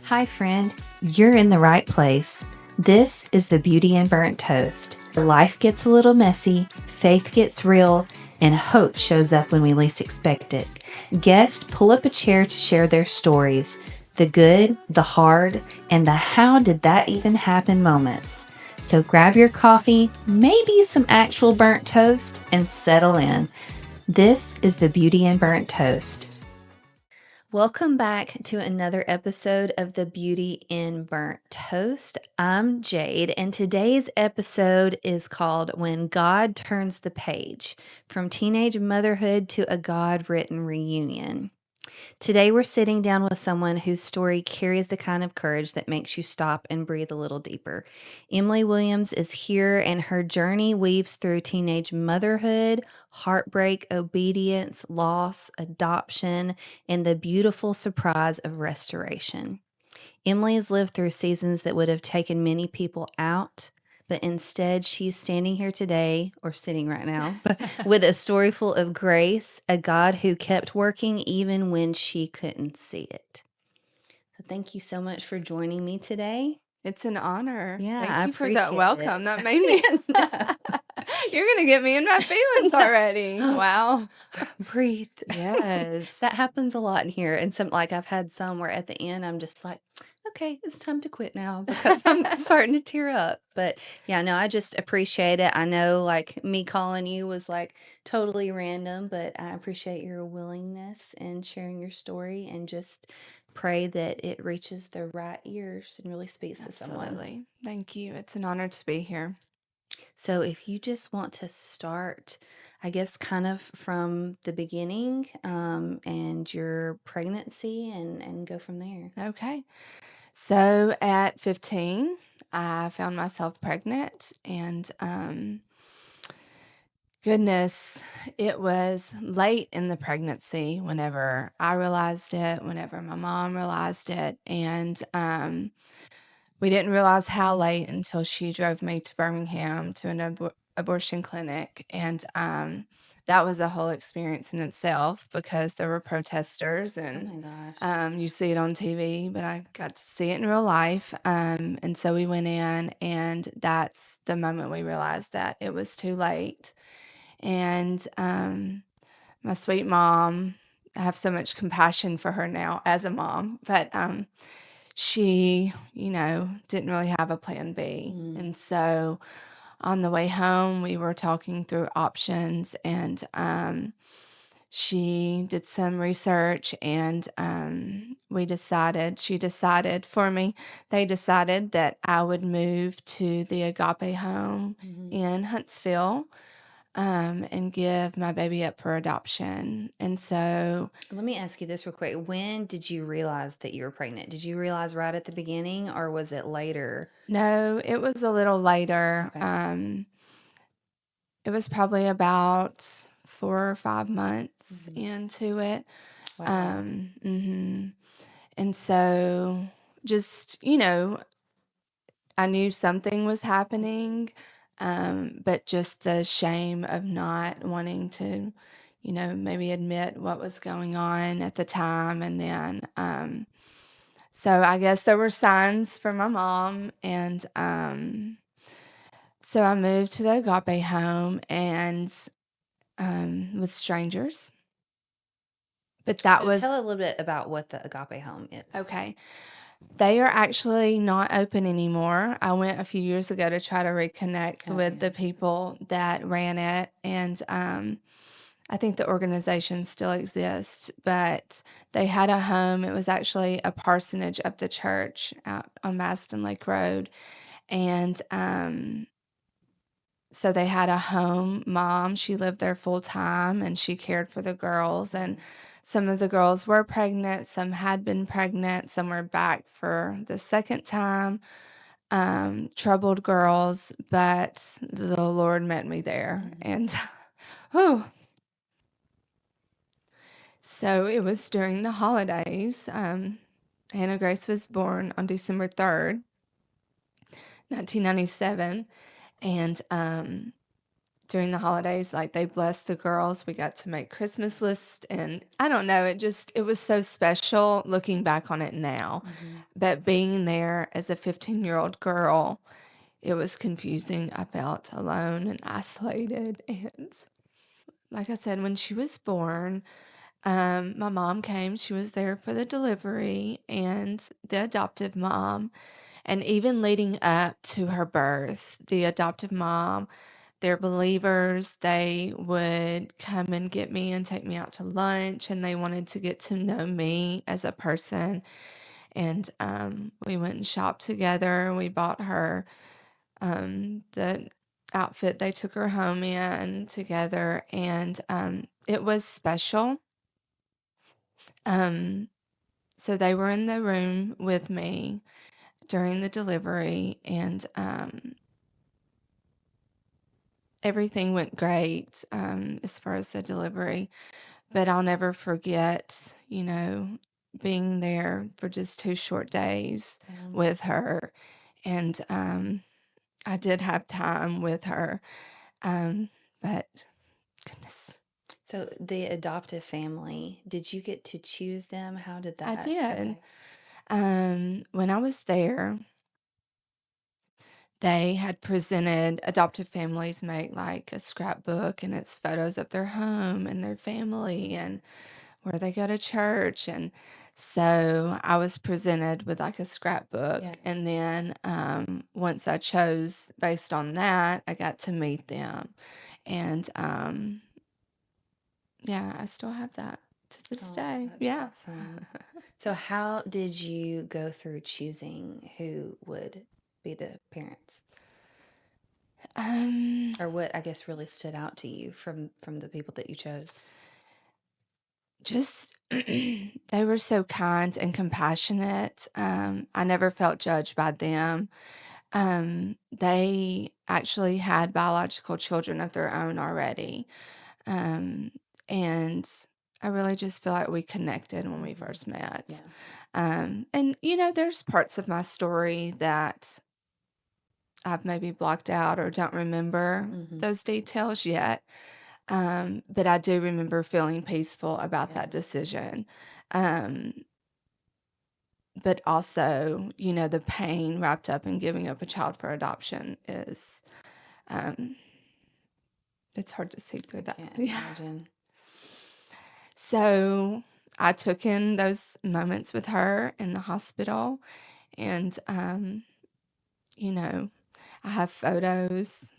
Hi, friend. You're in the right place. This is the Beauty in Burnt Toast. Life gets a little messy, faith gets real, and hope shows up when we least expect it. Guests pull up a chair to share their stories, the good, the hard, and the how did that even happen moments. So grab your coffee, maybe some actual burnt toast, and settle in. This is the Beauty in Burnt Toast. Welcome back to another episode of the Beauty in Burnt Toast. I'm Jade, and today's episode is called When God Turns the Page, From Teenage Motherhood to a God-Written Reunion. Today, we're sitting down with someone whose story carries the kind of courage that makes you stop and breathe a little deeper. Emily Williams is here, and her journey weaves through teenage motherhood, heartbreak, obedience, loss, adoption, and the beautiful surprise of restoration. Emily has lived through seasons that would have taken many people out, but instead she's standing here today, or sitting right now, with a story full of grace, a God who kept working even when she couldn't see it. So thank you so much for joining me today. It's an honor. Yeah, Thank I you for that appreciate welcome. it. That made me. You're going to get me in my feelings already. Wow. Breathe. Yes. That happens a lot in here. And I've had some where at the end I'm just like, okay, it's time to quit now because I'm starting to tear up. But yeah, no, I just appreciate it. I know like me calling you was like totally random, but I appreciate your willingness and sharing your story, and just pray that it reaches the right ears and really speaks to someone. Absolutely. Thank you. It's an honor to be here. So if you just want to start, I guess, kind of from the beginning, and your pregnancy, and go from there. Okay. So at 15, I found myself pregnant, and goodness, it was late in the pregnancy whenever I realized it, whenever my mom realized it, and we didn't realize how late until she drove me to Birmingham to an abortion clinic, and that was a whole experience in itself because there were protesters, Oh and my gosh. you see it on TV, but I got to see it in real life. And so we went in, and that's the moment we realized that it was too late. And my sweet mom, I have so much compassion for her now as a mom, but she, didn't really have a plan B. Mm. And so on the way home, we were talking through options, and she did some research, and she decided for me, they decided that I would move to the Agape home Mhm. in Huntsville, and give my baby up for adoption. And so, Let me ask you this real quick. When did you realize that you were pregnant? Did you realize right at the beginning, or was it later? no, it was a little later. Okay. It was probably about 4 or 5 months Mhm. into it. Wow. Mhm. And so just, I knew something was happening, but just the shame of not wanting to, maybe admit what was going on at the time. And then, so I guess there were signs from my mom, and so I moved to the Agape home, and with strangers. But that So tell a was little bit about what the Agape home is. okay. They are actually not open anymore. I went a few years ago to try to reconnect with the people that ran it, and I think the organization still exists, but they had a home. It was actually a parsonage of the church out on Maston Lake Road, and so they had a home mom. She lived there full time, and she cared for the girls. And some of the girls were pregnant, some had been pregnant, some were back for the second time. Troubled girls, but the Lord met me there. Mhm. And whew. So it was during the holidays. Hannah Grace was born on December 3rd, 1997. And during the holidays, like, they blessed the girls. We got to make Christmas lists, and I don't know, it was so special looking back on it now. But being there as a 15-year-old girl, it was confusing. I felt alone and isolated. And like I said, when she was born, my mom came. She was there for the delivery and the adoptive mom. And even leading up to her birth, the adoptive mom, they're believers. They would come and get me and take me out to lunch, and they wanted to get to know me as a person. And we went and shopped together. We bought her the outfit they took her home in together, and it was special. Um, so they were in the room with me during the delivery, and everything went great as far as the delivery. But I'll never forget, being there for just 2 short days with her. And I did have time with her. But goodness, So the adoptive family, did you get to choose them? How did I that? did. Okay. When I was there, they had presented adoptive families make like a scrapbook, and it's photos of their home and their family and where they go to church. And so I was presented with like a scrapbook. Yeah. And then once I chose based on that, I got to meet them. And yeah, I still have that to this Oh, day. that's Yeah. awesome. So how did you go through choosing who would be the parents? Or what, I guess, really stood out to you from the people that you chose? Just they were so kind and compassionate. I never felt judged by them. They actually had biological children of their own already. Um, and I really just feel like we connected when we first met. Yeah. And there's parts of my story that I've maybe blocked out or don't remember those details yet. But I do remember feeling peaceful about that decision. Um, but also, the pain wrapped up in giving up a child for adoption is, it's hard to see through that. Can't Yeah. imagine. So I took in those moments with her in the hospital, and, I have photos.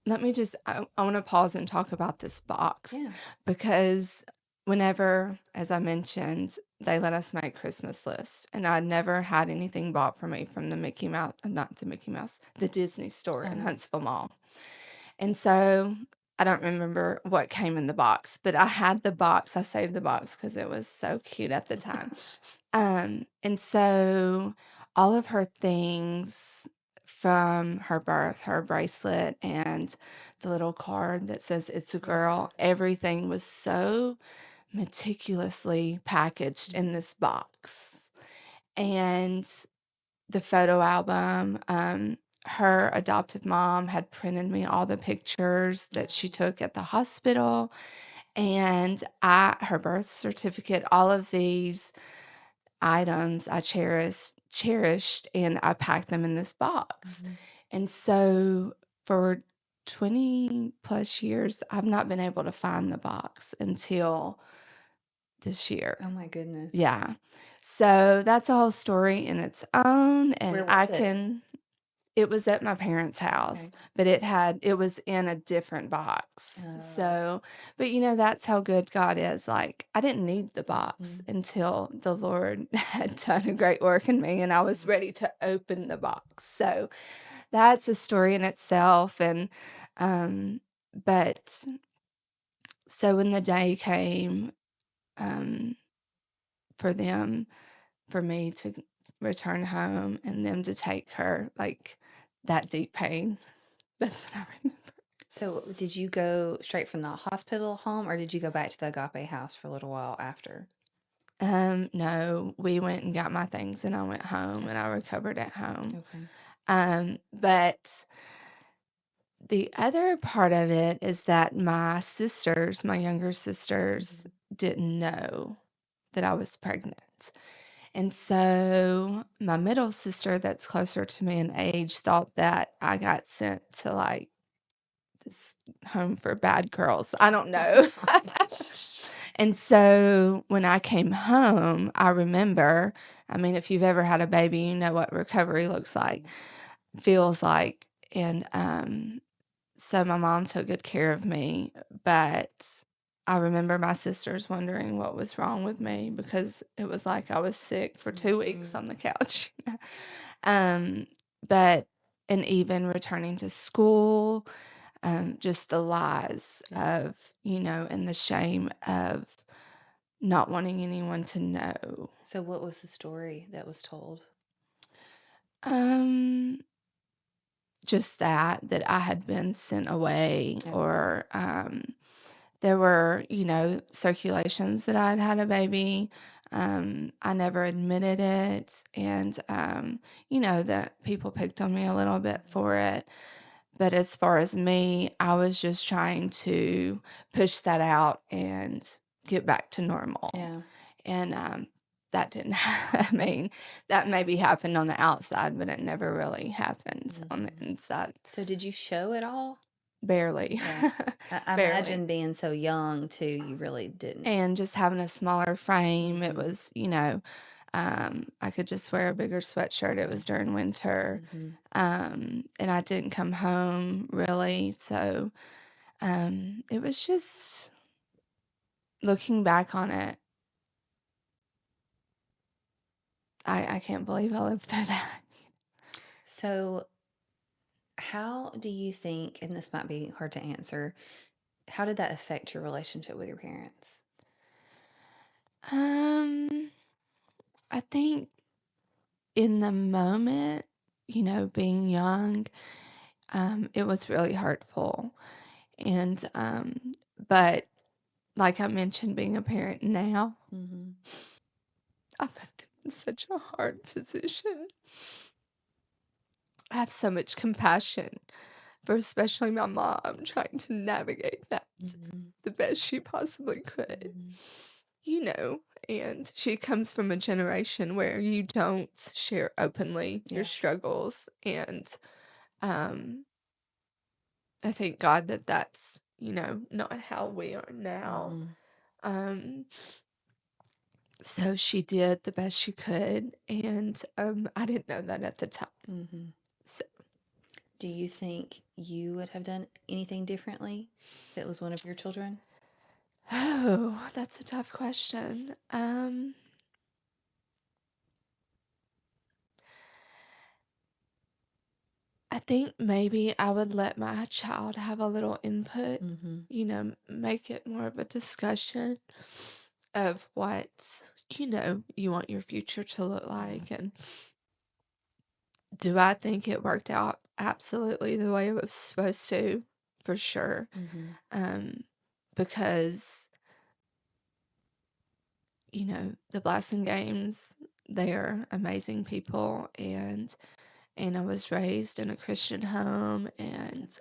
I want to pause and talk about this box. Yeah. Because whenever, as I mentioned, they let us make Christmas lists, and I never had anything bought for me from the Disney store in Huntsville Mall. And so I don't remember what came in the box, but I had the box. I saved the box because it was so cute at the time. And so all of her things from her birth, her bracelet, and the little card that says it's a girl, everything was so meticulously packaged in this box. And the photo album, her adoptive mom had printed me all the pictures that she took at the hospital, and her birth certificate, all of these items I cherished, and I packed them in this box. And so for 20 plus years, I've not been able to find the box until this year. Oh my goodness. Yeah. So that's a whole story in its own, and Where was it was at my parents' house, but it was in a different box. So, but that's how good God is. Like, I didn't need the box until the Lord had done a great work in me and I was ready to open the box. So that's a story in itself. And, but so when the day came, um, for me to return home and them to take her, like, that deep pain. That's what I remember. So did you go straight from the hospital home, or did you go back to the Agape house for a little while after? No, we went and got my things and I went home and I recovered at home. Okay. But The other part of it is that my younger sisters, didn't know that I was pregnant. And so my middle sister, that's closer to me in age, thought that I got sent to like this home for bad girls. I don't know. And so when I came home, I remember, I mean, if you've ever had a baby, you know what recovery looks like, feels like. And so my mom took good care of me, but I remember my sisters wondering what was wrong with me because it was like I was sick for 2 weeks on the couch. um, but and even returning to school, just the lies of, and the shame of not wanting anyone to know. So what was the story that was told? Um, just that I had been sent away, Okay. or there were, circulations that I'd had a baby. I never admitted it, and that people picked on me a little bit for it. But as far as me, I was just trying to push that out and get back to normal. Yeah. And that didn't, I mean, that maybe happened on the outside, but it never really happened on the inside. So did you show it all? Barely. Yeah. I Barely. imagine being so young too, you really didn't. And just having a smaller frame, it was, I could just wear a bigger sweatshirt. It was during winter. And I didn't come home really. So it was just, looking back on it, I can't believe I lived through that. So how do you think, and this might be hard to answer, how did that affect your relationship with your parents? I think in the moment, being young, it was really hurtful. And, but like I mentioned, being a parent now, I put them in such a hard position. I have so much compassion for especially my mom trying to navigate that the best she possibly could. And she comes from a generation where you don't share openly your struggles. And I thank God that that's, not how we are now. So she did the best she could, and I didn't know that at the time. So Do you think you would have done anything differently if it was one of your children? Oh, that's a tough question. I think maybe I would let my child have a little input, make it more of a discussion of what, you want your future to look like. And do I think it worked out absolutely the way it was supposed to? For sure. Because, the Blessing Games, they are amazing people, and I was raised in a Christian home, and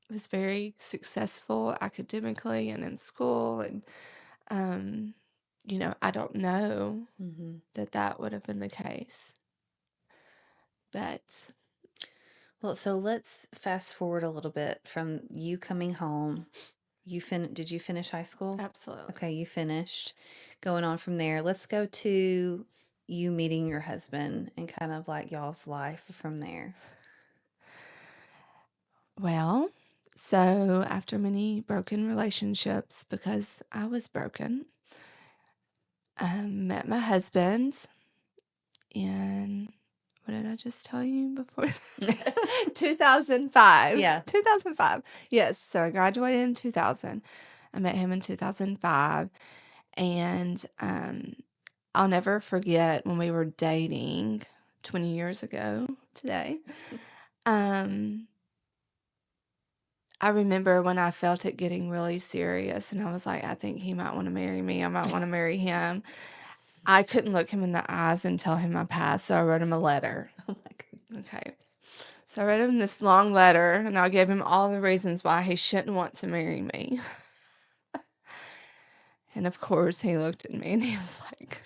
was very successful academically and in school, and I don't know that would have been the case. But Well, so let's fast forward a little bit from you coming home. Did you finish high school? absolutely. Okay, you finished. Going on from there, let's go to you meeting your husband and kind of like y'all's life from there. Well, so after many broken relationships, because I was broken, I met my husband in, what did I just tell you before? 2005. Yeah. 2005. Yes. So I graduated in 2000. I met him in 2005. And I'll never forget when we were dating 20 years ago today. I remember when I felt it getting really serious, and I was like, I think he might want to marry me. I might want to marry him. I couldn't look him in the eyes and tell him my past, so I wrote him a letter. Oh my goodness. Okay. So I wrote him this long letter, and I gave him all the reasons why he shouldn't want to marry me. And of course, he looked at me and he was like,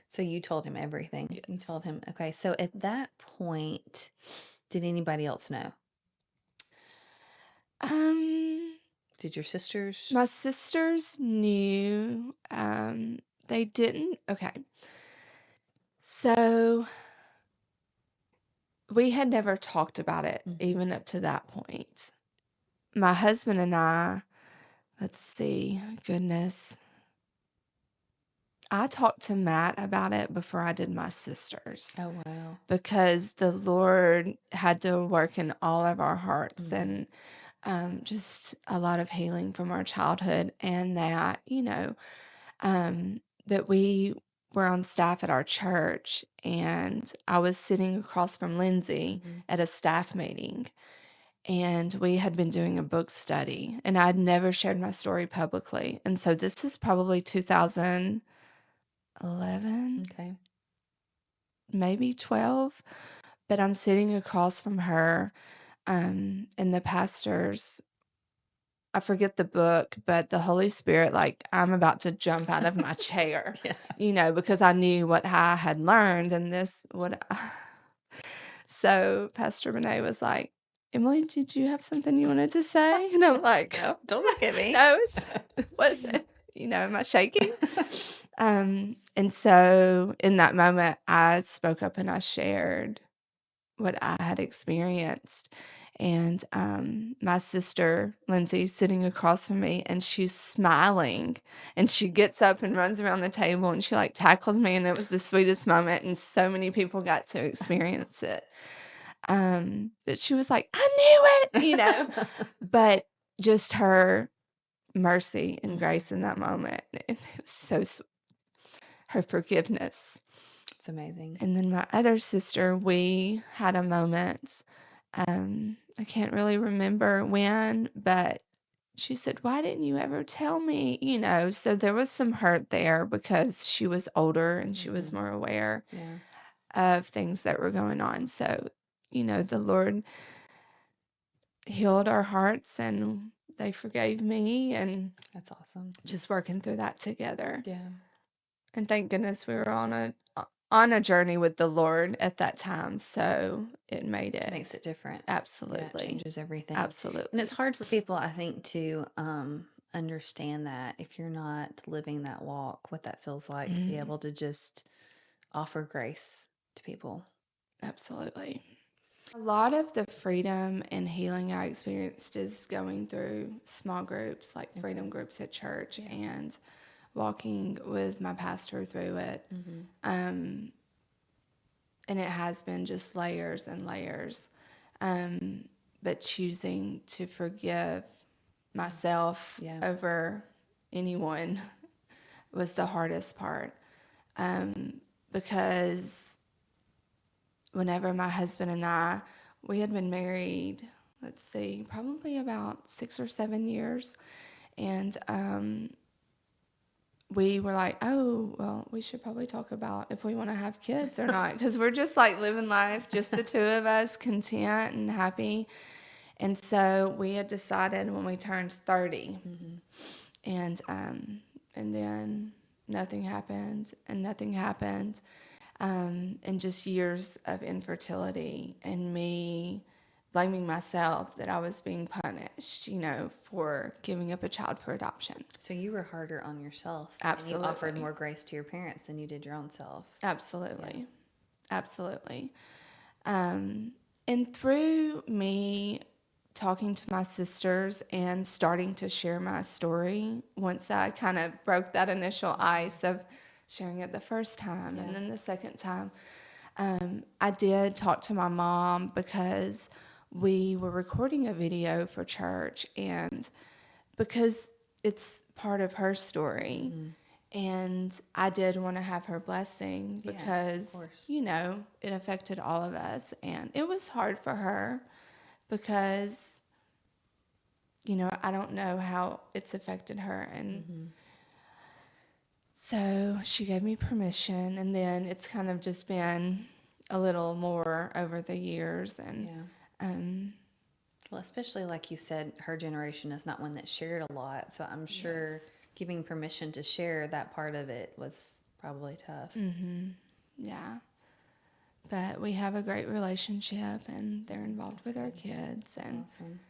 So you told him everything. You yes. told him, okay. So at that point, did anybody else know? Did your sisters? My sisters knew. They didn't. Okay. So we had never talked about it, even up to that point. My husband and I, let's see, goodness. I talked to Matt about it before I did my sisters. Oh, wow. Because the Lord had to work in all of our hearts and just a lot of healing from our childhood, and that, that we were on staff at our church, and I was sitting across from Lindsay at a staff meeting, and we had been doing a book study, and I'd never shared my story publicly. And so this is probably 2011, Okay. maybe 12, but I'm sitting across from her, and the pastors, I forget the book, but the Holy Spirit, like, I'm about to jump out of my chair, because I knew what I had learned and so Pastor Renee was like, Emily, did you have something you wanted to say? And I'm like, No, don't look at me. no, what, am I shaking? And so in that moment, I spoke up and I shared what I had experienced. And my sister, Lindsay, sitting across from me, and she's smiling. And she gets up and runs around the table, and she, like, tackles me. And it was the sweetest moment, and so many people got to experience it. But she was like, I knew it, But just her mercy and grace in that moment. It was so sweet. Her forgiveness. It's amazing. And then my other sister, we had a moment. I can't really remember when, but she said, why didn't you ever tell me? So there was some hurt there because she was older and she was more aware of things that were going on. So, the Lord healed our hearts and they forgave me, and That's awesome. just working through that together. Yeah. And thank goodness we were on a journey with the Lord at that time, so it Makes it different. Absolutely. Yeah, it changes everything. Absolutely. And it's hard for people, I think, to understand that if you're not living that walk, what that feels like to be able to just offer grace to people. Absolutely. A lot of the freedom and healing I experienced is going through small groups, like freedom groups at church, and walking with my pastor through it. And it has been just layers and layers. But choosing to forgive myself over anyone was the hardest part. Because whenever my husband and we had been married, let's see, probably about 6 or 7 years. And we were like, oh, well, we should probably talk about if we want to have kids or not. Because we're just like living life, just the two of us, content and happy. And so we had decided when we turned 30. And then nothing happened, and nothing happened. And just years of infertility and me blaming myself that I was being punished, for giving up a child for adoption. So you were harder on yourself. Absolutely. And you offered more grace to your parents than you did your own self. Absolutely. Yeah. Absolutely. And through me talking to my sisters and starting to share my story, once I kind of broke that initial ice of sharing it the first time and then the second time, I did talk to my mom because we were recording a video for church, and because it's part of her story. And I did want to have her blessing because, it affected all of us. And it was hard for her because, I don't know how it's affected her. And so she gave me permission. And then it's kind of just been a little more over the years. And Yeah. Well, especially like you said, her generation is not one that shared a lot. So I'm sure yes. giving permission to share that part of it was probably tough. Yeah. But we have a great relationship, and they're involved That's with our good. kids. That's And awesome.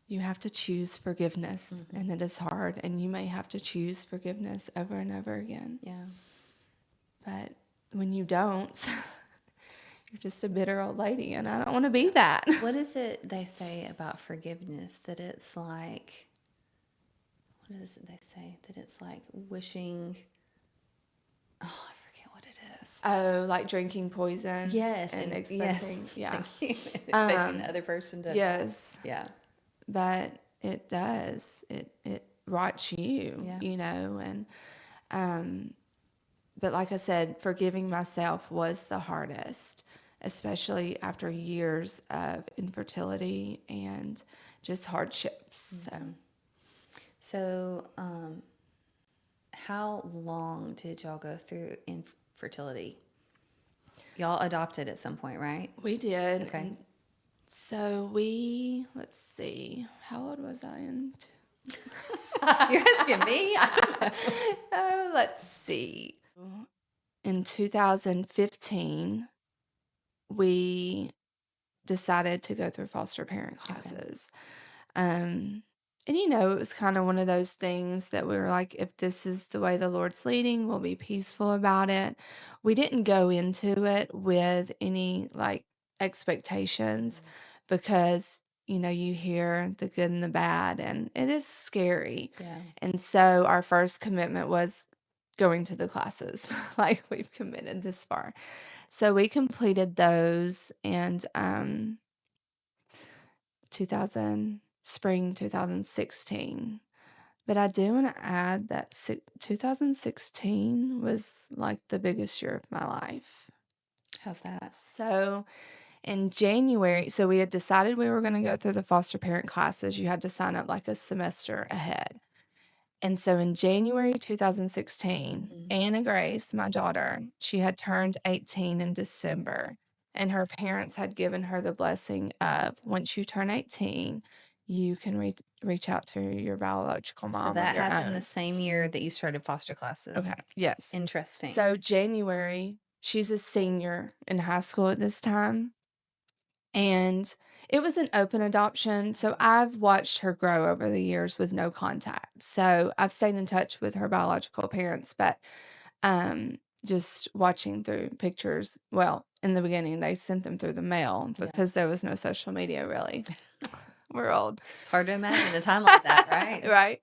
you have to choose forgiveness, and it is hard. And you may have to choose forgiveness over and over again. Yeah. But when you don't, you're just a bitter old lady, and I don't want to be that. What is it they say about forgiveness? That it's like, what is it they say? That it's like wishing, oh, I forget what it is. Oh, like drinking poison. Yes. And yes. expecting, yeah. Thank you. Expecting the other person to. Yes. Yeah. But it does. It rots you, Yeah. and but like I said, forgiving myself was the hardest, especially after years of infertility and just hardships. So, how long did y'all go through infertility? Y'all adopted at some point, right? We did. Okay. And so let's see, how old was I in? You're asking me? I don't know. Oh, let's see. In 2015, we decided to go through foster parent classes. And it was kind of one of those things that we were like, if this is the way the Lord's leading, we'll be peaceful about it. We didn't go into it with any like expectations because, you hear the good and the bad, and it is scary. Yeah. And so our first commitment was going to the classes. Like, we've committed this far. So we completed those, and 2000 spring 2016. But I do want to add that 2016 was like the biggest year of my life. How's that? So in January, so we had decided we were going to go through the foster parent classes. You had to sign up like a semester ahead. And so in January 2016, Anna Grace, my daughter, she had turned 18 in December, and her parents had given her the blessing of, once you turn 18, you can reach out to your biological So mom that of your happened the own. same year that you started foster classes. Okay, yes. Interesting. So January, she's a senior in high school at this time. And it was an open adoption. So I've watched her grow over the years with no contact. So I've stayed in touch with her biological parents, but just watching through pictures. Well, in the beginning, they sent them through the mail because there was no social media, really. We're old. It's hard to imagine a time like that, right? Right.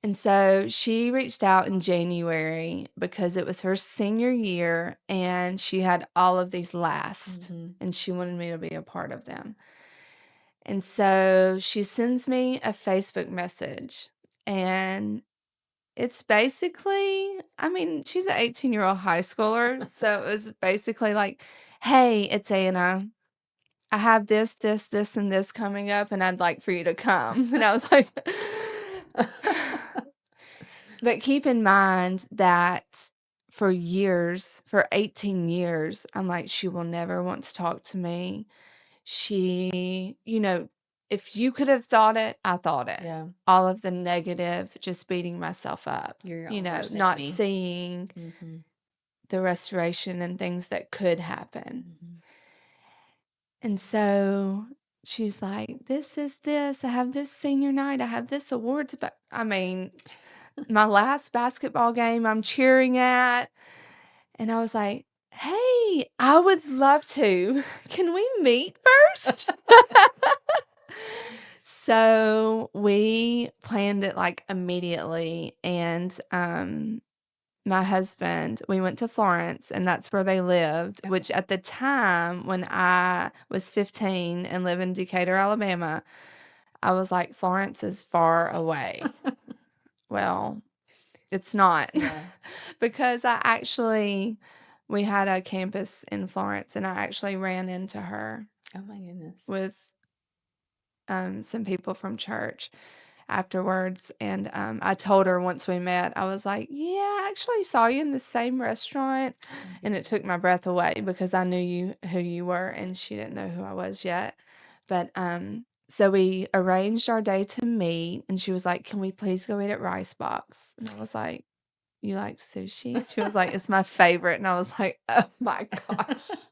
And so she reached out in January because it was her senior year, and she had all of these last, and she wanted me to be a part of them. And so she sends me a Facebook message, and it's basically, I mean, she's an 18-year-old high schooler. So it was basically like, hey, it's Anna. I have this, this, this, and this coming up, and I'd like for you to come. And I was like, but keep in mind that for years, for 18 years, I'm like, she will never want to talk to me. She, if you could have thought it, I thought it. Yeah. All of the negative, just beating myself up, You're your own worst not enemy. seeing the restoration and things that could happen. And so she's like, this is this. I have this senior night. I have this awards. But I mean, my last basketball game I'm cheering at. And I was like, hey, I would love to. Can we meet first? So we planned it like immediately. And my husband, we went to Florence, and that's where they lived, which at the time when I was 15 and lived in Decatur, Alabama, I was like, Florence is far away. Well, it's not. Because we had a campus in Florence, and I actually ran into her Oh my goodness. with some people from church afterwards, and I told her once we met, I was like, "Yeah, I actually saw you in the same restaurant," and it took my breath away because I knew who you were, and she didn't know who I was yet. But so we arranged our day to meet, and she was like, "Can we please go eat at Rice Box?" And I was like, "You like sushi?" She was like, "It's my favorite," and I was like, "Oh my gosh."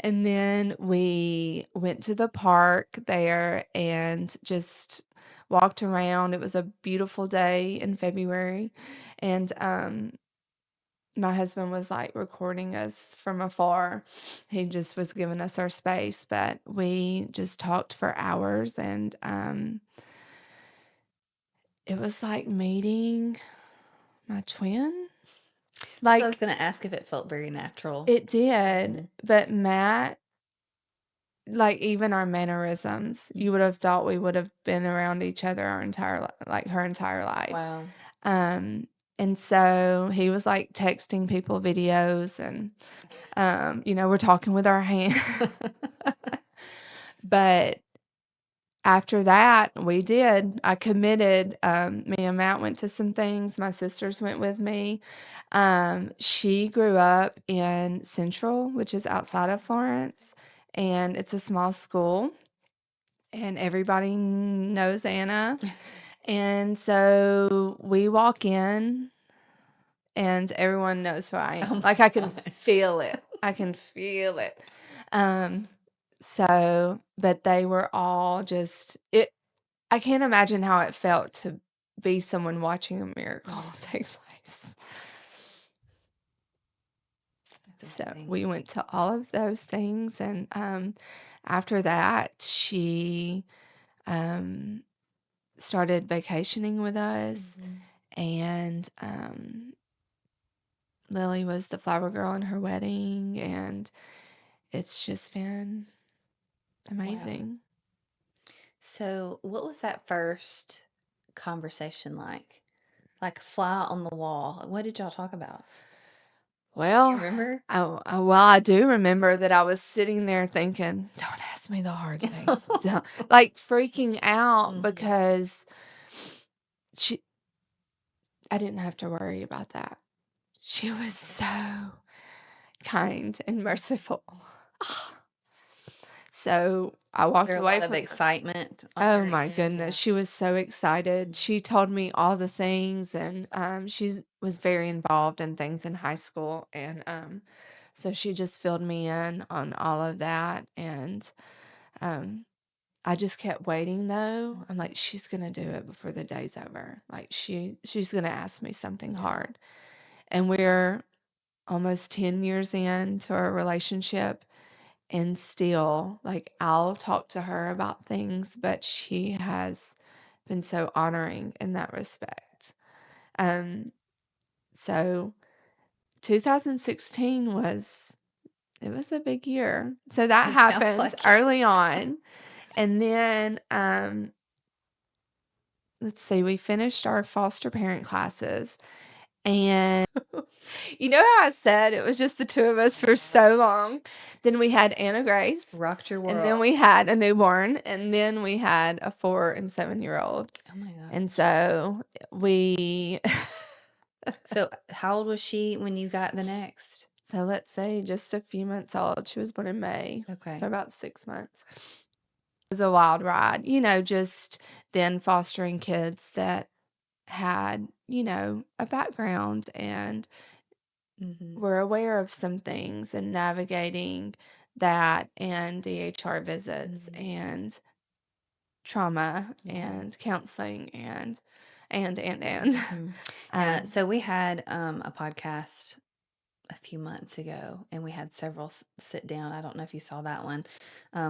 And then we went to the park there and just walked around. It was a beautiful day in February, and my husband was like recording us from afar. He just was giving us our space, but we just talked for hours, and it was like meeting my twin. So I was Like going to ask if it felt very natural. it did, Mhm. but Matt, like even our mannerisms, you would have thought we would have been around each other our entire like her entire life. Wow. Um, and so he was like texting people videos, and we're talking with our hands. But after that, we did. I committed. Me and Matt went to some things. My sisters went with me. She grew up in Central, which is outside of Florence, and it's a small school, and everybody knows Anna. And so we walk in, and everyone knows who I am. Oh Like my I can gosh. feel it. I can feel it. But they were all just it. I can't imagine how it felt to be someone watching a miracle take place. That's So amazing. we went to all of those things, and after that, she um, started vacationing with us, and Lily was the flower girl in her wedding, and it's just been amazing. So, what was that first conversation like? Like fly on the wall. What did y'all talk about? You Well, remember? I do remember that I was sitting there thinking, "Don't ask me the hard things." Don't, like freaking out Mhm. because she I didn't have to worry about that. She was so kind and merciful. So I Was walked there a away lot of from her. excitement on Oh your my end? goodness, Yeah. she was so excited. She told me all the things, and she was very involved in things in high school, and so she just filled me in on all of that, and um, I just kept waiting though. I'm like, she's gonna do it before the day's over. Like she's gonna ask me something Yeah. hard, and we're almost 10 years into our relationship, and still, like, I'll talk to her about things, but she has been so honoring in that respect. Um, so 2016 it was a big year. So that It sounds happened like early it. on. And then let's see, we finished our foster parent classes, and you know how I said it was just the two of us for so long? Then we had Anna Grace, Rocked your and then world. we had a newborn, and then we had a 4 and 7-year-old. Oh my gosh. And so we So, how old was she when you got the next? so let's say just a few months old. She was born in May. Okay. So about 6 months. It was a wild ride, just then fostering kids that had, a background and Mm-hmm. were aware of some things, and navigating that, and DHR visits, and trauma, Yeah. and counseling, and Mm-hmm. Yeah. um, So we had a podcast a few months ago, and we had several sit down. I don't know if you saw that one.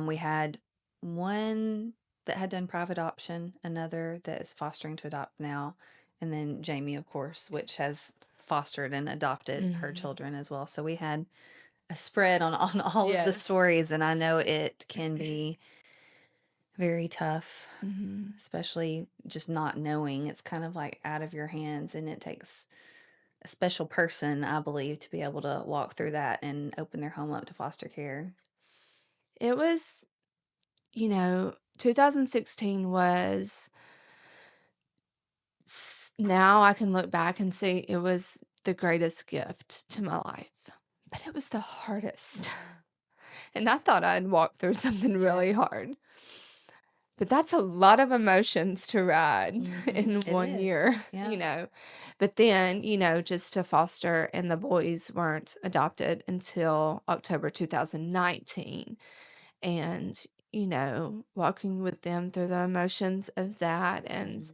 We had one that had done private adoption, another that is fostering to adopt now, and then Jamie, of course, which has fostered and adopted her mhm. children as well. So we had a spread on all of the Yes. stories, and I know it can be very tough, Mhm. especially just not knowing. It's kind of like out of your hands, and it takes a special person, I believe, to be able to walk through that and open their home up to foster care. It was, 2016 was now I can look back and see it was the greatest gift to my life, but it was the hardest. And I thought I'd walked through something really hard. But that's a lot of emotions to ride in It 1 is. year, Yeah. you know. But then, just to foster, and the boys weren't adopted until October 2019. And, walking with them through the emotions of that. And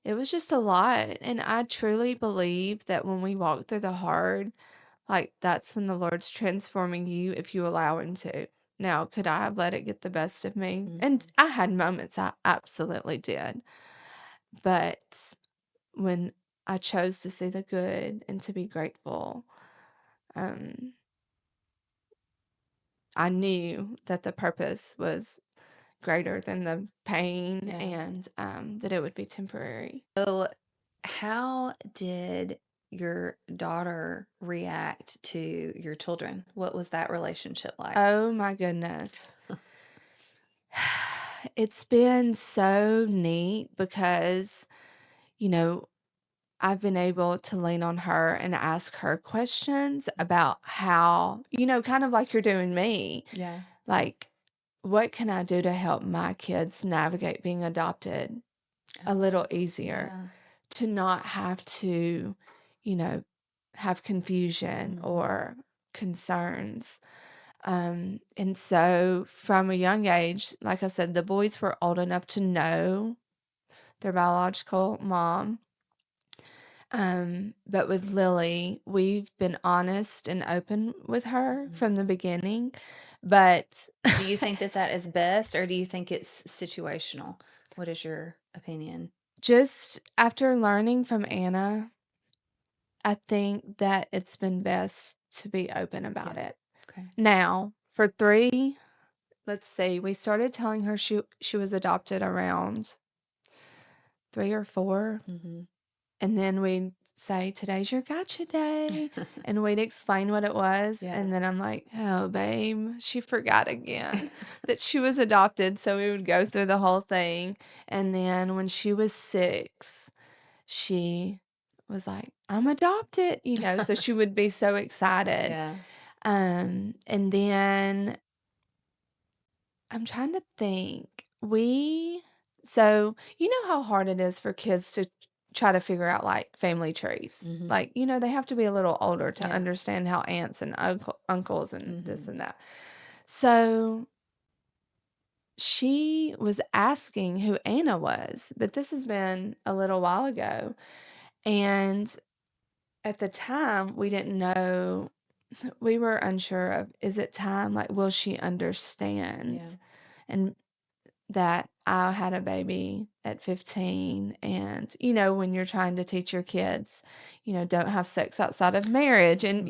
it was just a lot. And I truly believe that when we walk through the hard, like, that's when the Lord's transforming you if you allow Him to. Now, could I have let it get the best of me? And I had moments, I absolutely did. But when I chose to see the good and to be grateful, um, I knew that the purpose was greater than the pain, Yeah. and that it would be temporary. So, how did your daughter react to your children? What was that relationship like? Oh my goodness. It's been so neat because, you know, I've been able to lean on her and ask her questions about how, kind of like you're doing me. Yeah. Like, what can I do to help my kids navigate being adopted a little easier? Yeah. To not have to, you know, have confusion or concerns. And so from a young age, like I said, the boys were old enough to know their biological mom. But with Lily, we've been honest and open with her from the beginning. But Do you think that that is best, or do you think it's situational? What is your opinion? just after learning from Anna, I think that it's been best to be open about Yeah. it. Okay. Now, for 3, let's see, we started telling her she was adopted around 3 or 4. And then we'd say, "Today's your gotcha day." And we'd explain what it was. Yeah. And then I'm like, "Oh, babe, she forgot again that she was adopted." So we would go through the whole thing. And then when she was 6, she was like, "I'm adopted," so she would be so excited. Yeah. And then I'm trying to think. So you know how hard it is for kids to try to figure out like family trees. Like, they have to be a little older to Yeah. understand how aunts and uncles and this and that. So she was asking who Anna was, but this has been a little while ago. And at the time, we didn't know, we were unsure of, is it time? Like, will she understand? Yeah. And that I had a baby at 15. And, when you're trying to teach your kids, don't have sex outside of marriage. And,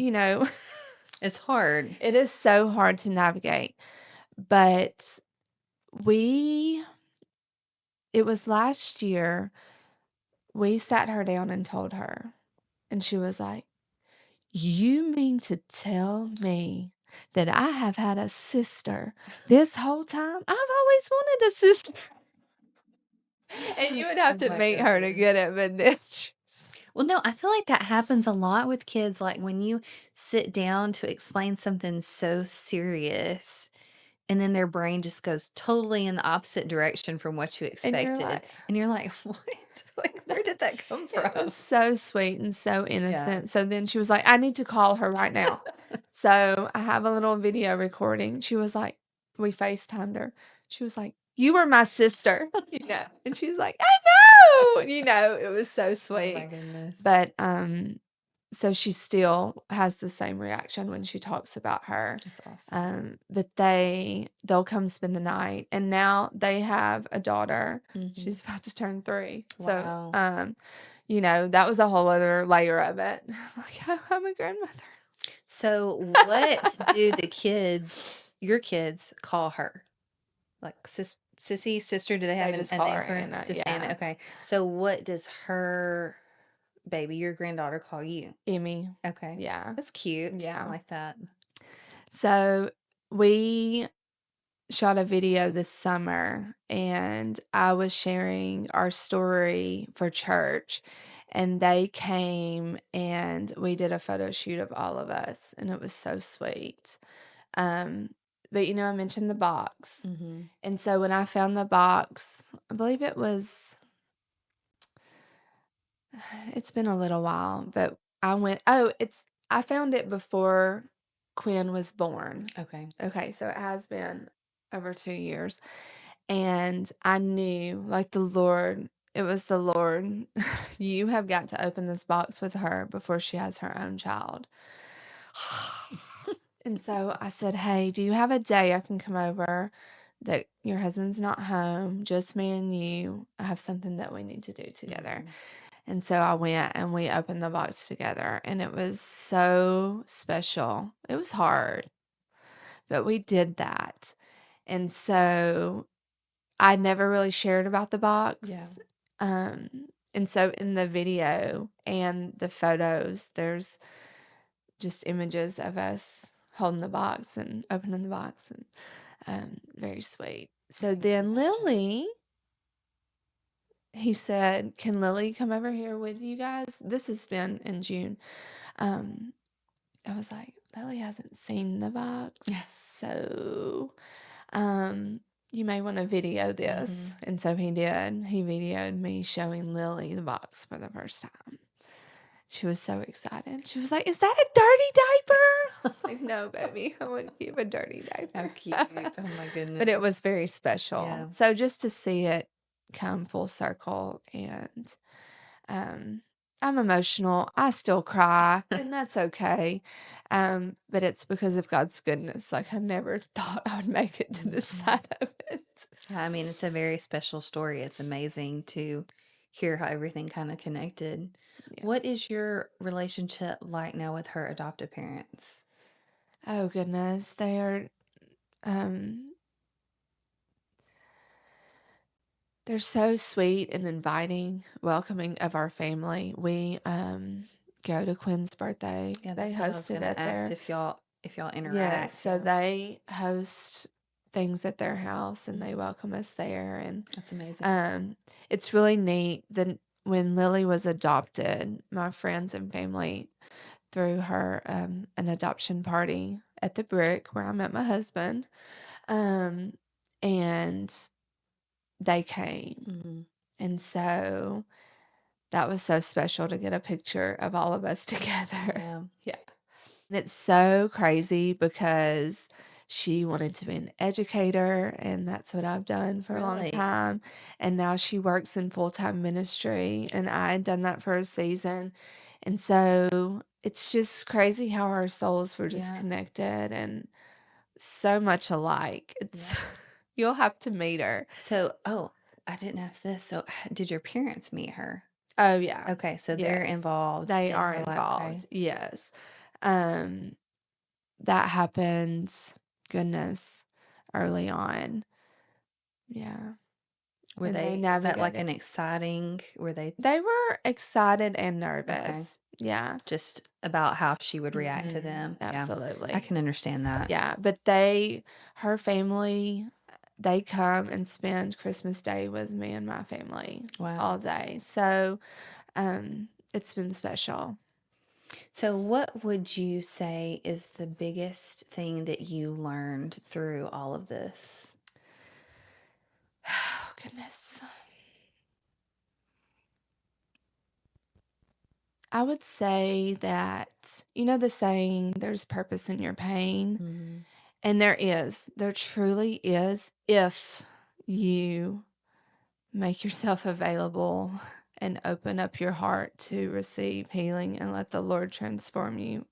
It's hard. it is so hard to navigate. But it was last year, we sat her down and told her, and she was like, "You mean to tell me that I have had a sister this whole time? I've always wanted a sister." And you would have Oh to my meet her to get it, but then Well, no, I feel like that happens a lot with kids. Like when you sit down to explain something so serious, and then their brain just goes totally in the opposite direction from what you and you're expected. like, And you're like, what? Like, where did that come it from? was so sweet and so Yeah. innocent. So then she was like, "I need to call her right now." So I have a little video recording. She was like, we FaceTimed her. She was like, "You were my sister," and she's like, "I know," it was so Oh my sweet. goodness. But so she still has the same reaction when she talks about her. That's awesome. But they'll come spend the night, and now they have a daughter. She's about to turn 3. Wow. So that was a whole other layer of it. Like, oh, I'm a grandmother. So what do your kids call her? Like sissy, sister, do they have They just a call name her for her? Anna. Just Anna. Yeah. Okay. So what does her baby, your granddaughter, call you? Emmy. Okay. Yeah. That's cute. I Yeah. like that. So we shot a video this summer, and I was sharing our story for church. And they came and we did a photo shoot of all of us, and it was so sweet. Um, but I mentioned the box. Mm-hmm. And so when I found the box, I believe it's been a little while, but I found it before Quinn was born. Okay. Okay, so it has been over 2 years. And I knew, like, it was the Lord, you have got to open this box with her before she has her own child. And so I said, hey, do you have a day I can come over that your husband's not home, just me and you? I have something that we need to do together. Mhm. And so I went and we opened the box together, and it was so special. It was hard, but we did that. And so I never really shared about the box. Yeah. And so in the video and the photos, there's just images of us holding the box and opening the box, and very sweet. So then Lily, he said, can Lily come over here with you guys? This has been in June. Um, I was like, Lily hasn't seen the box, so you may want to video this. Mm-hmm. And so he did. He videoed me showing Lily the box for the first time. She was so excited. She was like, is that a dirty diaper? I was like, no, baby, I wouldn't keep a dirty diaper. How cute. Oh my goodness. But it was very special. Yeah. So just to see it come full circle, and I'm emotional. I still cry, and that's okay. But it's because of God's goodness. Like, I never thought I would make it to this side of it. Yeah, I mean, it's a very special story. It's amazing to hear how everything kind of connected. Yeah. What is your relationship like now with her adoptive parents? Oh goodness, they are um they're so sweet and inviting, welcoming of our family. We go to Quinn's birthday. Yeah, They that's what I was hosted gonna it ask there. if y'all Yes, interact. so Yeah, they host things at their house, and they welcome us there. And that's amazing. it's really neat. When Lily was adopted, my friends and family threw her an adoption party at the Brick where I met my husband. Um, and they came. Mm-hmm. And so that was so special to get a picture of all of us together. Yeah. Yeah. And it's so crazy because she wanted to be an educator, and that's what I've done for a long Really? time. And now she works in full-time ministry, and I had done that for a season. And so it's just crazy how our souls were just Yeah. connected and so much alike. It's Yeah. you'll have to meet her. So, I didn't ask this. So, did your parents meet her? Oh yeah. Okay, so they're Yes. involved They in are her life. Okay. involved. Yes. Um that happened, goodness, early on. Yeah. Were And they they, was that like navigated. an exciting, were they They were excited and okay? nervous. Yeah. Just about how she would react to Mhm. them. Yeah, I Absolutely. can understand that. Yeah, but her family, they come and spend Christmas Day with me and my family Wow. all day. So, it's been special. So, what would you say is the biggest thing that you learned through all of this? Oh, goodness. I would say that, the saying, there's purpose in your pain. Mm-hmm. And there is. There truly is, if you make yourself available and open up your heart to receive healing and let the Lord transform you,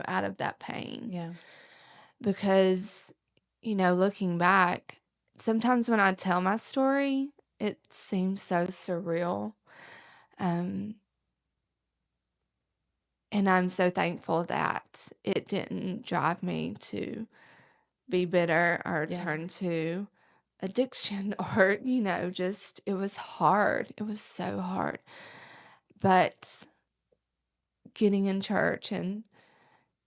out of that pain. Yeah. Because, looking back, sometimes when I tell my story, it seems so surreal. Um, and I'm so thankful that it didn't drive me to be bitter or Yeah. turn to addiction or, just it was hard. It was so hard. But getting in church and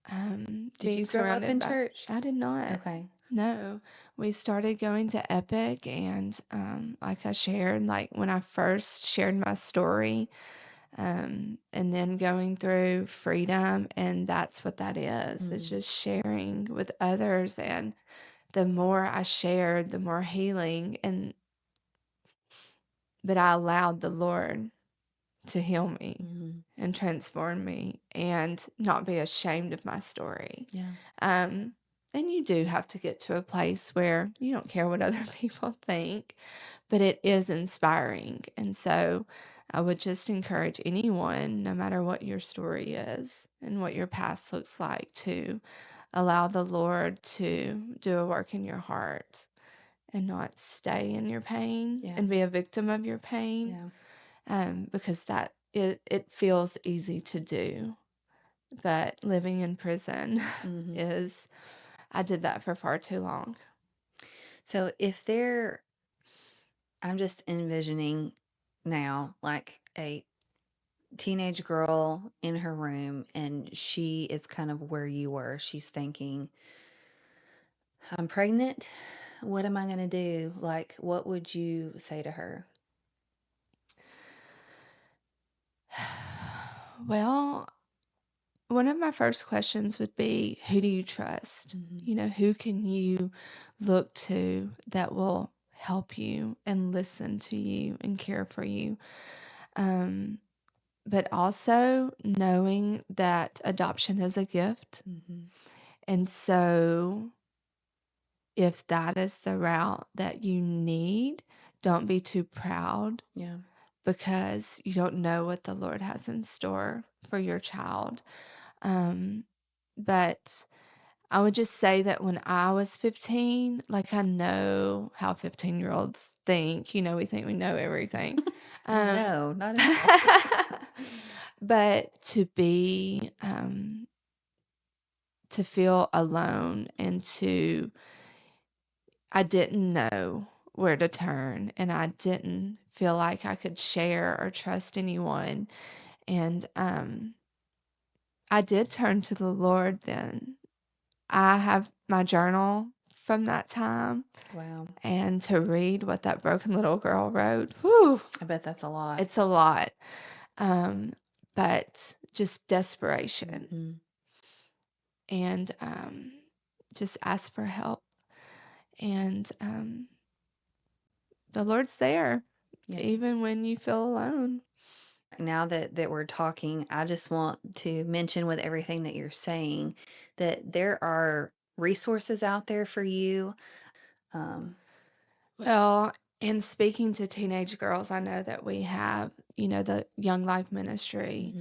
Did being you grow up surrounded in by church? I did not. Okay. No, we started going to Epic, and like I shared, like when I first shared my story, and then going through freedom, and that's what that is. It's just sharing with others, and the more I shared, the more healing, and but I allowed the Lord to heal me and transform me and not be ashamed of my story. Yeah. And you do have to get to a place where you don't care what other people think, but it is inspiring. And so I would just encourage anyone, no matter what your story is and what your past looks like, to allow the Lord to do a work in your heart and not stay in your pain Yeah. and be a victim of your pain. Yeah. Because that it feels easy to do, but living in prison is, I did that for far too long. So I'm just envisioning now like a teenage girl in her room, and she is kind of where you were. She's thinking, I'm pregnant. What am I going to do? Like, what would you say to her? Well, one of my first questions would be, who do you trust? Who can you look to that will help you and listen to you and care for you? But also knowing that adoption is a gift. And so if that is the route that you need, don't be too proud. Yeah. Because you don't know what the Lord has in store for your child. But I would just say that when I was 15, like I know how 15-year-olds think. We think we know everything. No, not at all. But to feel alone and I didn't know where to turn, and I didn't feel like I could share or trust anyone. And I did turn to the Lord then. I have my journal from that time, Wow. and to read what that broken little girl wrote, whew, I bet that's a lot. it's a lot. But just desperation and just ask for help. And the Lord's there, Yeah. even when you feel alone. Now that we're talking, I just want to mention with everything that you're saying that there are resources out there for you. Well, in speaking to teenage girls, I know that we have, the Young Life Ministry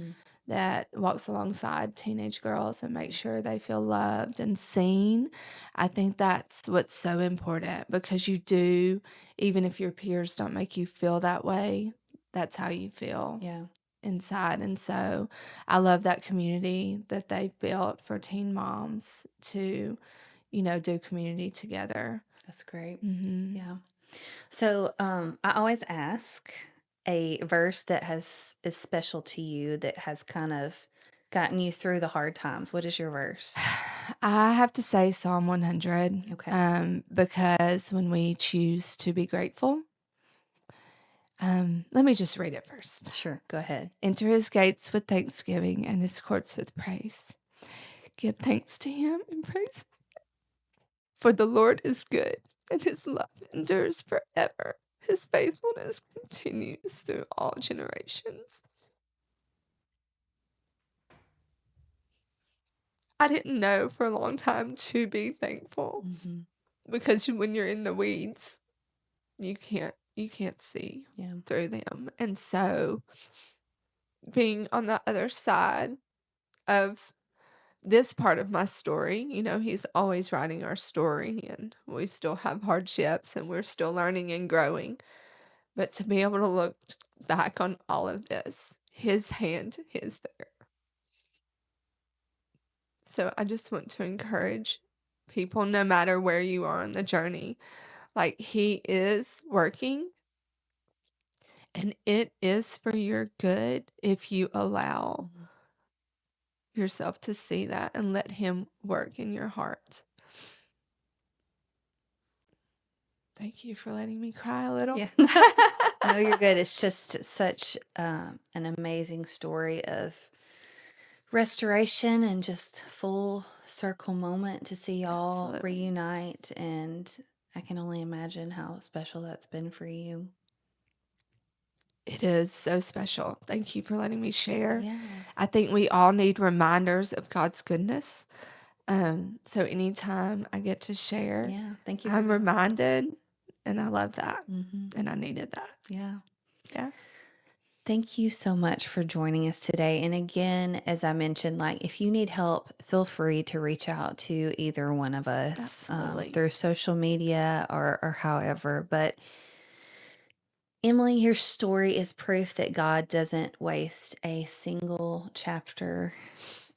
that walks alongside teenage girls and makes sure they feel loved and seen. I think that's what's so important, because you do, even if your peers don't make you feel that way, that's how you feel Yeah. inside. And so I love that community that they've built for teen moms to, do community together. That's great. Mm-hmm. Yeah. So, I always ask a verse that is special to you, that has kind of gotten you through the hard times. What is your verse? I have to say Psalm 100, Okay. because when we choose to be grateful, let me just read it first. Sure. Go ahead. Enter his gates with thanksgiving and his courts with praise. Give thanks to him and praise. For the Lord is good, and his love endures forever. His faithfulness continues through all generations. I didn't know for a long time to be thankful, because when you're in the weeds, you can't see through them. And so being on the other side of this part of my story, he's always writing our story, and we still have hardships and we're still learning and growing. But to be able to look back on all of this, his hand is there. So I just want to encourage people, no matter where you are on the journey, like he is working, and it is for your good if you allow yourself to see that and let him work in your heart. Thank you for letting me cry a little. Yeah. No, you're good. It's just such an amazing story of restoration and just full circle moment to see y'all Absolutely. reunite. And I can only imagine how special that's been for you. It is so special. Thank you for letting me share. Yeah. I think we all need reminders of God's goodness. So anytime I get to share, Yeah. Thank you for I'm doing reminded, and I love that. that. And I needed that. Yeah. Yeah. Thank you so much for joining us today. And again, as I mentioned, like if you need help, feel free to reach out to either one of us Absolutely. through social media or however. But Emily, your story is proof that God doesn't waste a single chapter,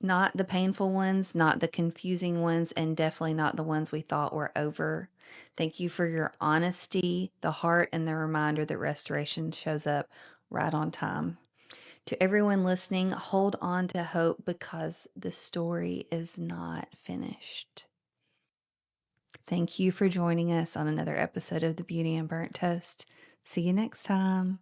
not the painful ones, not the confusing ones, and definitely not the ones we thought were over. Thank you for your honesty, the heart, and the reminder that restoration shows up right on time. To everyone listening, hold on to hope because the story is not finished. Thank you for joining us on another episode of The Beauty and Burnt Toast. See you next time.